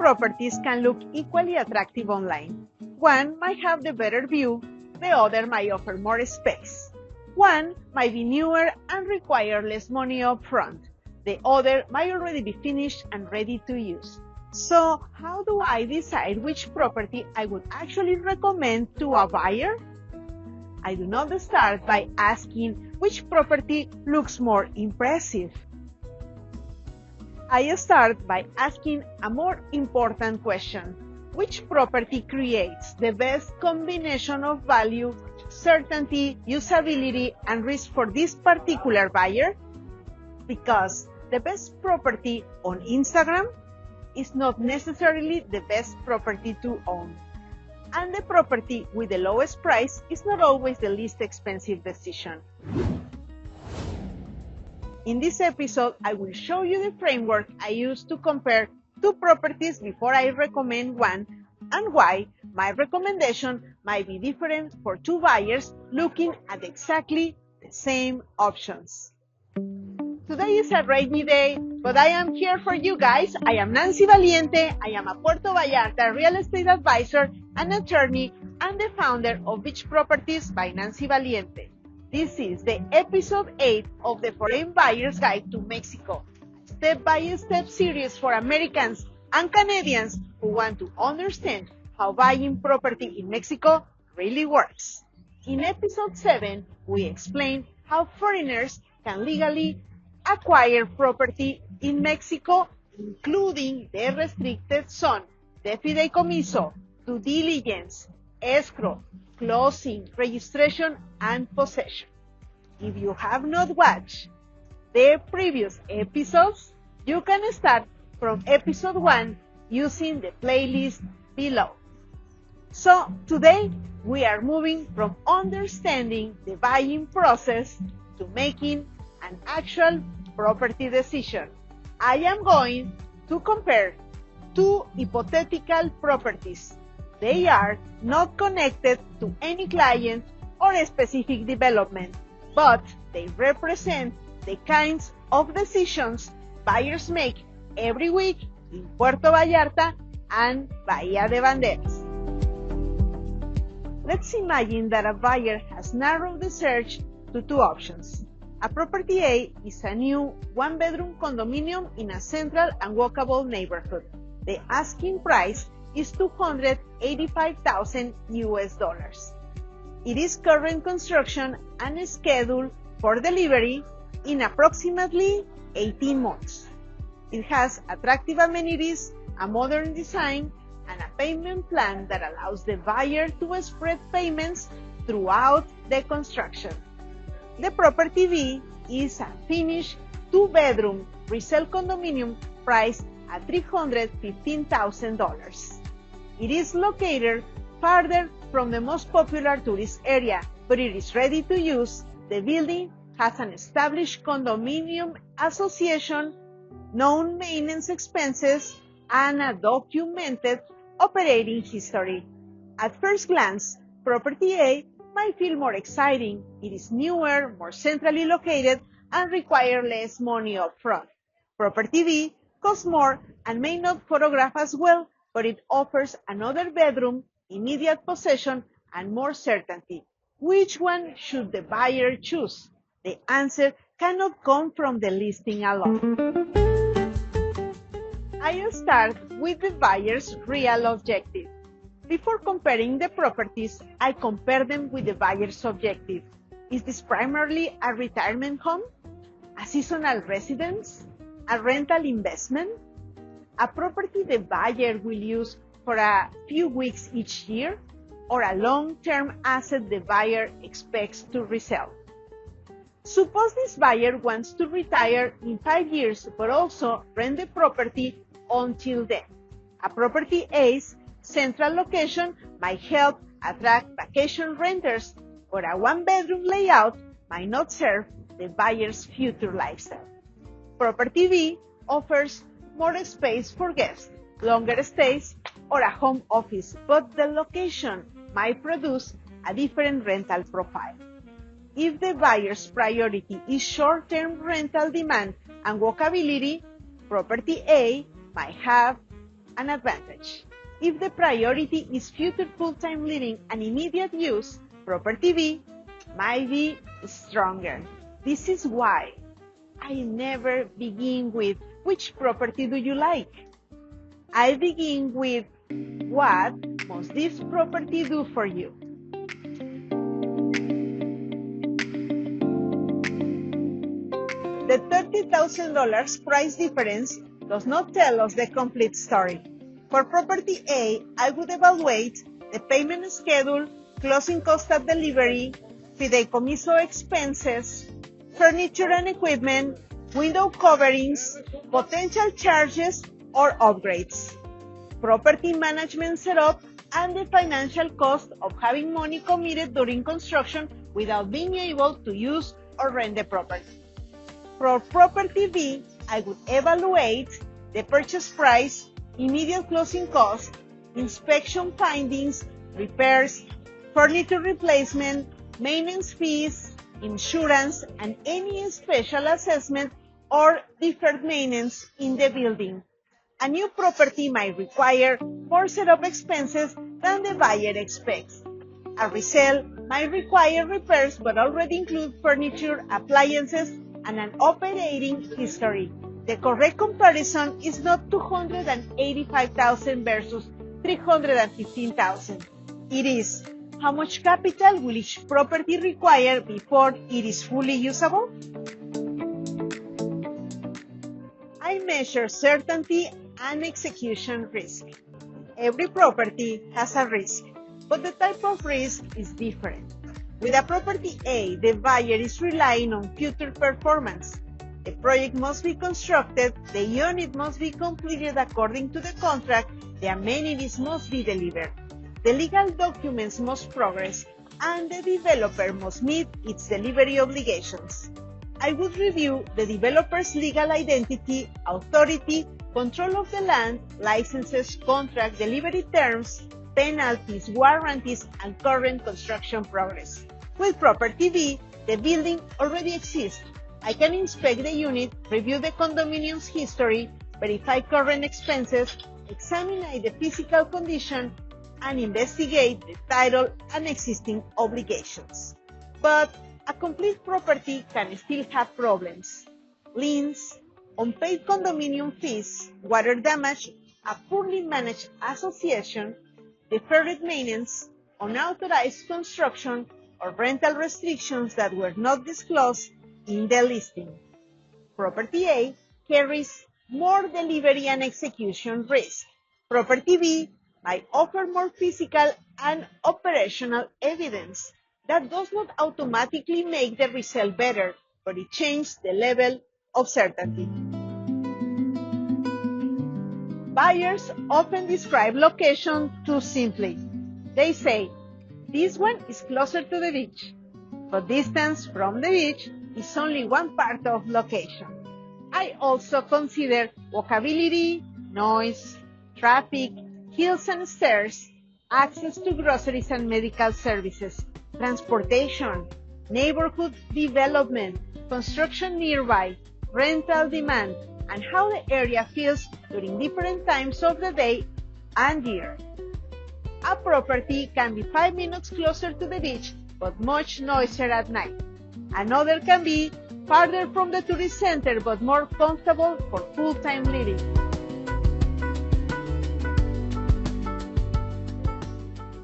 properties can look equally attractive online. One might have the better view, the other might offer more space. One might be newer and require less money up front. The other might already be finished and ready to use. So how do I decide which property I would actually recommend to a buyer? I do not start by asking which property looks more impressive. I start by asking a more important question. Which property creates the best combination of value, certainty, usability, and risk for this particular buyer? Because the best property on Instagram is not necessarily the best property to own. And the property with the lowest price is not always the least expensive decision. In this episode, I will show you the framework I use to compare two properties before I recommend one, and why my recommendation might be different for two buyers looking at exactly the same options. Today is a rainy day, but I am here for you guys. I am Nancy Valiente. I am a Puerto Vallarta real estate advisor and attorney and the founder of Beach Properties by Nancy Valiente. This is the episode 8 of the Foreign Buyer's Guide to Mexico, a step-by-step series for Americans and Canadians who want to understand how buying property in Mexico really works. In episode 7, we explain how foreigners can legally acquire property in Mexico, including the restricted zone, the fideicomiso, due diligence, escrow, closing, registration, and possession. If you have not watched the previous episodes, you can start from episode 1 using the playlist below. So today we are moving from understanding the buying process to making an actual property decision. I am going to compare two hypothetical properties. They are not connected to any client or a specific development, but they represent the kinds of decisions buyers make every week in Puerto Vallarta and Bahía de Banderas. Let's imagine that a buyer has narrowed the search to two options. A property A is a new one-bedroom condominium in a central and walkable neighborhood. The asking price is $285,000 US. It is current construction and is scheduled for delivery in approximately 18 months. It has attractive amenities, a modern design, and a payment plan that allows the buyer to spread payments throughout the construction. The property B is a finished two-bedroom resale condominium priced at $315,000. It is located farther from the most popular tourist area, but it is ready to use. The building has an established condominium association, known maintenance expenses, and a documented operating history. At first glance, property A might feel more exciting. It is newer, more centrally located, and requires less money up front. Property B costs more and may not photograph as well, but it offers another bedroom, immediate possession, and more certainty. Which one should the buyer choose? The answer cannot come from the listing alone. I start with the buyer's real objective. Before comparing the properties, I compare them with the buyer's objective. Is this primarily a retirement home, a seasonal residence, a rental investment, a property the buyer will use for a few weeks each year, or a long-term asset the buyer expects to resell? Suppose this buyer wants to retire in 5 years but also rent the property until then. A property A's central location might help attract vacation renters, but a one-bedroom layout might not serve the buyer's future lifestyle. Property B offers more space for guests, longer stays, or a home office, but the location might produce a different rental profile. If the buyer's priority is short-term rental demand and walkability, property A might have an advantage. If the priority is future full-time living and immediate use, property B might be stronger. This is why I never begin with which property do you like? I begin with what must this property do for you? The $30,000 price difference does not tell us the complete story. For property A, I would evaluate the payment schedule, closing cost at delivery, fideicomiso expenses, furniture and equipment, window coverings, potential charges or upgrades, property management setup, and the financial cost of having money committed during construction without being able to use or rent the property. For property B, I would evaluate the purchase price, immediate closing cost, inspection findings, repairs, furniture replacement, maintenance fees, insurance, and any special assessment or deferred maintenance in the building. A new property might require more setup expenses than the buyer expects. A resale might require repairs but already include furniture, appliances, and an operating history. The correct comparison is not $285,000 versus $315,000. It is how much capital will each property require before it is fully usable? I measure certainty and execution risk. Every property has a risk, but the type of risk is different. With a property A, the buyer is relying on future performance. The project must be constructed, the unit must be completed according to the contract, the amenities must be delivered, the legal documents must progress, and the developer must meet its delivery obligations. I would review the developer's legal identity, authority, control of the land, licenses, contract, delivery terms, penalties, warranties, and current construction progress. With property B, the building already exists. I can inspect the unit, review the condominium's history, verify current expenses, examine the physical condition, and investigate the title and existing obligations. But a complete property can still have problems. Liens, unpaid condominium fees, water damage, a poorly managed association, deferred maintenance, unauthorized construction, or rental restrictions that were not disclosed in the listing. Property A carries more delivery and execution risk. Property B might offer more physical and operational evidence. That does not automatically make the resale better, but it changes the level of certainty. Buyers often describe location too simply. They say, this one is closer to the beach, but distance from the beach is only one part of location. I also consider walkability, noise, traffic, hills and stairs, access to groceries and medical services, transportation, neighborhood development, construction nearby, rental demand, and how the area feels during different times of the day and year. A property can be 5 minutes closer to the beach, but much noisier at night. Another can be farther from the tourist center, but more comfortable for full-time living.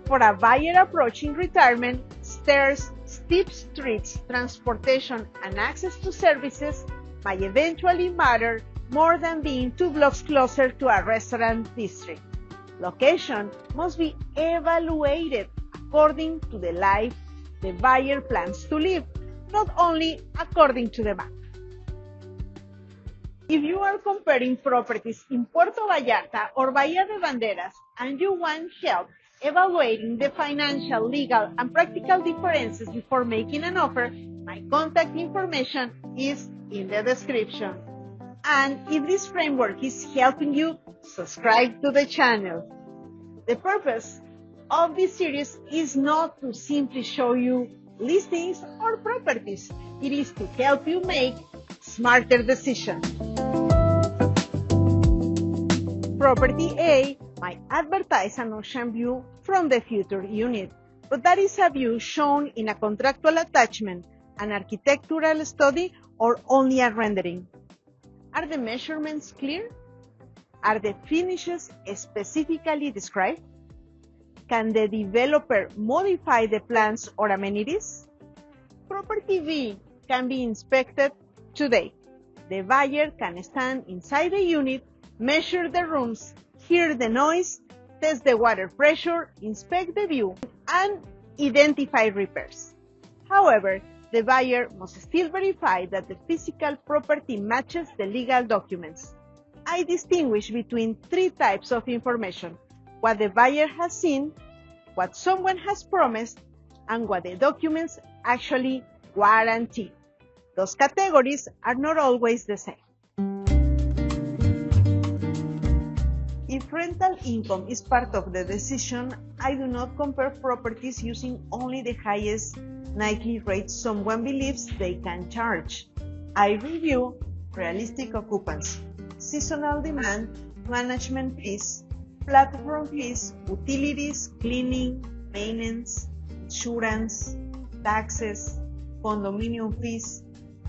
For a buyer approaching retirement, stairs, steep streets, transportation, and access to services might eventually matter more than being 2 blocks closer to a restaurant district. Location must be evaluated according to the life the buyer plans to live, not only according to the map. If you are comparing properties in Puerto Vallarta or Bahía de Banderas and you want help evaluating the financial, legal, and practical differences before making an offer, my contact information is in the description. And if this framework is helping you, subscribe to the channel. The purpose of this series is not to simply show you listings or properties. It is to help you make smarter decisions. Property A might advertise an ocean view from the future unit, but that is a view shown in a contractual attachment, an architectural study, or only a rendering. Are the measurements clear? Are the finishes specifically described? Can the developer modify the plans or amenities? Property B can be inspected today. The buyer can stand inside the unit, measure the rooms, hear the noise, test the water pressure, inspect the view, and identify repairs. However, the buyer must still verify that the physical property matches the legal documents. I distinguish between three types of information: what the buyer has seen, what someone has promised, and what the documents actually guarantee. Those categories are not always the same. If rental income is part of the decision, I do not compare properties using only the highest nightly rate someone believes they can charge. I review realistic occupancy, seasonal demand, management fees, platform fees, utilities, cleaning, maintenance, insurance, taxes, condominium fees,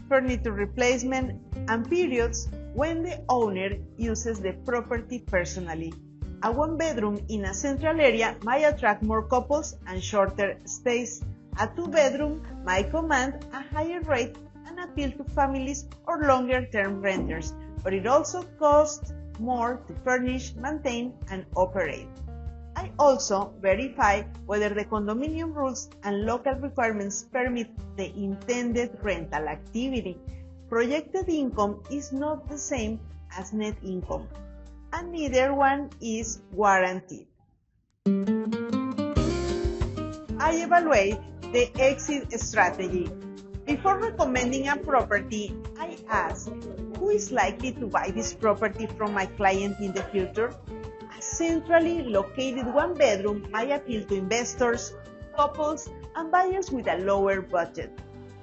furniture replacement, and periods when the owner uses the property personally. A one-bedroom in a central area might attract more couples and shorter stays. A two-bedroom might command a higher rate and appeal to families or longer-term renters, but it also costs more to furnish, maintain, and operate. I also verify whether the condominium rules and local requirements permit the intended rental activity. Projected income is not the same as net income, and neither one is guaranteed. I evaluate the exit strategy. Before recommending a property, I ask, who is likely to buy this property from my client in the future? A centrally located one-bedroom might appeal to investors, couples, and buyers with a lower budget.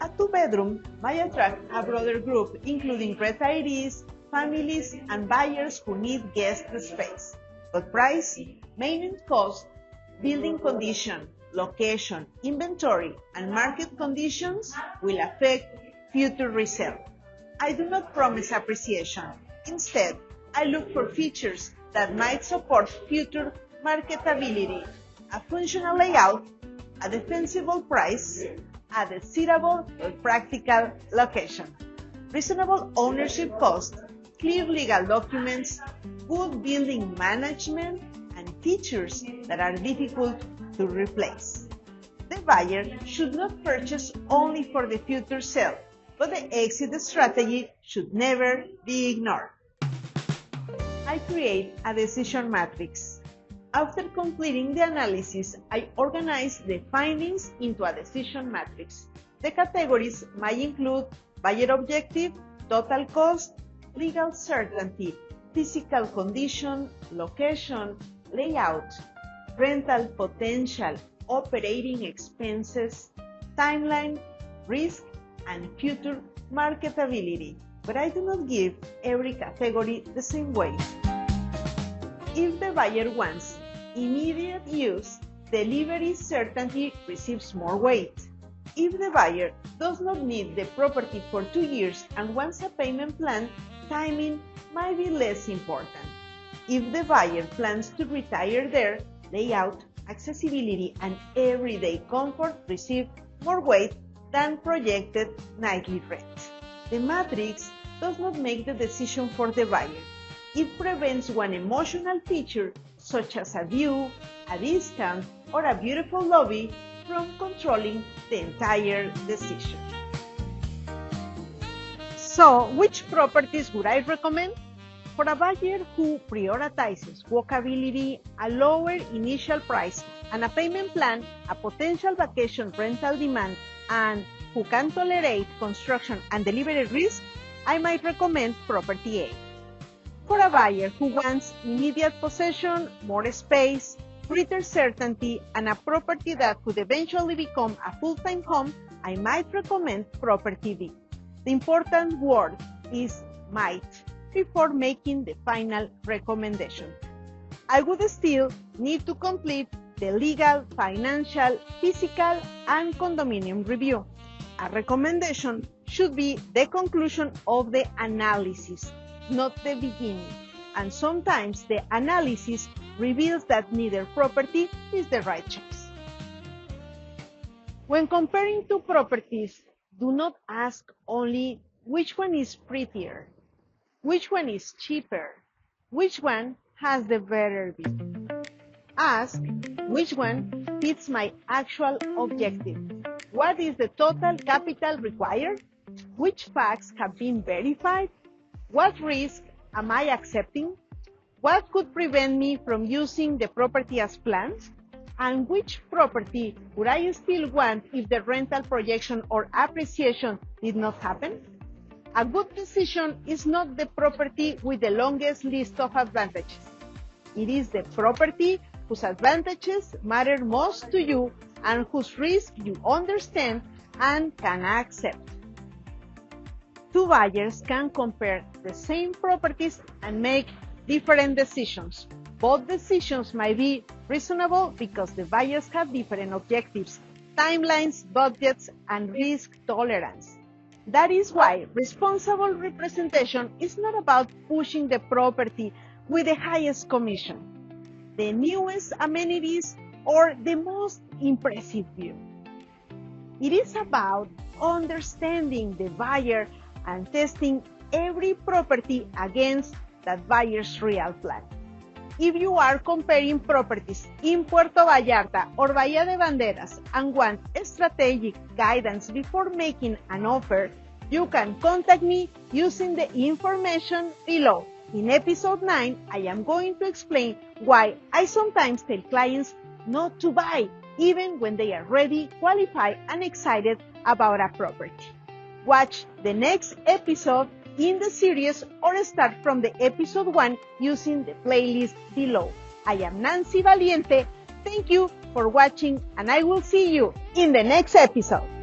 A two-bedroom might attract a broader group, including retirees, families, and buyers who need guest space. But price, maintenance cost, building condition, location, inventory, and market conditions will affect future resale. I do not promise appreciation. Instead, I look for features that might support future marketability: a functional layout, a defensible price, a desirable or practical location, reasonable ownership cost, clear legal documents, good building management, and features that are difficult to replace. The buyer should not purchase only for the future sale, but the exit strategy should never be ignored. I create a decision matrix. After completing the analysis, I organize the findings into a decision matrix. The categories might include buyer objective, total cost, legal certainty, physical condition, location, layout, rental potential, operating expenses, timeline, risk, and future marketability. But I do not give every category the same way. If the buyer wants immediate use, delivery certainty receives more weight. If the buyer does not need the property for 2 years and wants a payment plan, timing might be less important. If the buyer plans to retire there, layout, accessibility, and everyday comfort receive more weight than projected nightly rent. The matrix does not make the decision for the buyer. It prevents one emotional feature, such as a view, a discount, or a beautiful lobby, from controlling the entire decision. So, which properties would I recommend? For a buyer who prioritizes walkability, a lower initial price, and a payment plan, a potential vacation rental demand, and who can tolerate construction and delivery risk, I might recommend Property A. For a buyer who wants immediate possession, more space, greater certainty, and a property that could eventually become a full-time home, I might recommend Property B. The important word is might. before making the final recommendation. I would still need to complete the legal, financial, physical, and condominium review. A recommendation should be the conclusion of the analysis, not the beginning, and sometimes the analysis reveals that neither property is the right choice. When comparing two properties, do not ask only which one is prettier, which one is cheaper, which one has the better view. Ask which one fits my actual objective. What is the total capital required? Which facts have been verified? What risk am I accepting? What could prevent me from using the property as planned? And which property would I still want if the rental projection or appreciation did not happen? A good decision is not the property with the longest list of advantages. It is the property whose advantages matter most to you and whose risk you understand and can accept. Two buyers can compare the same properties and make different decisions. Both decisions might be reasonable because the buyers have different objectives, timelines, budgets, and risk tolerance. That is why responsible representation is not about pushing the property with the highest commission, the newest amenities, or the most impressive view. It is about understanding the buyer and testing every property against that buyer's real plan. If you are comparing properties in Puerto Vallarta or Bahía de Banderas and want strategic guidance before making an offer, you can contact me using the information below. In episode 9, I am going to explain why I sometimes tell clients not to buy, even when they are ready, qualified, and excited about a property. Watch the next episode in the series or start from the episode 1 using the playlist below. I am Nancy Valiente. Thank you for watching, and I will see you in the next episode.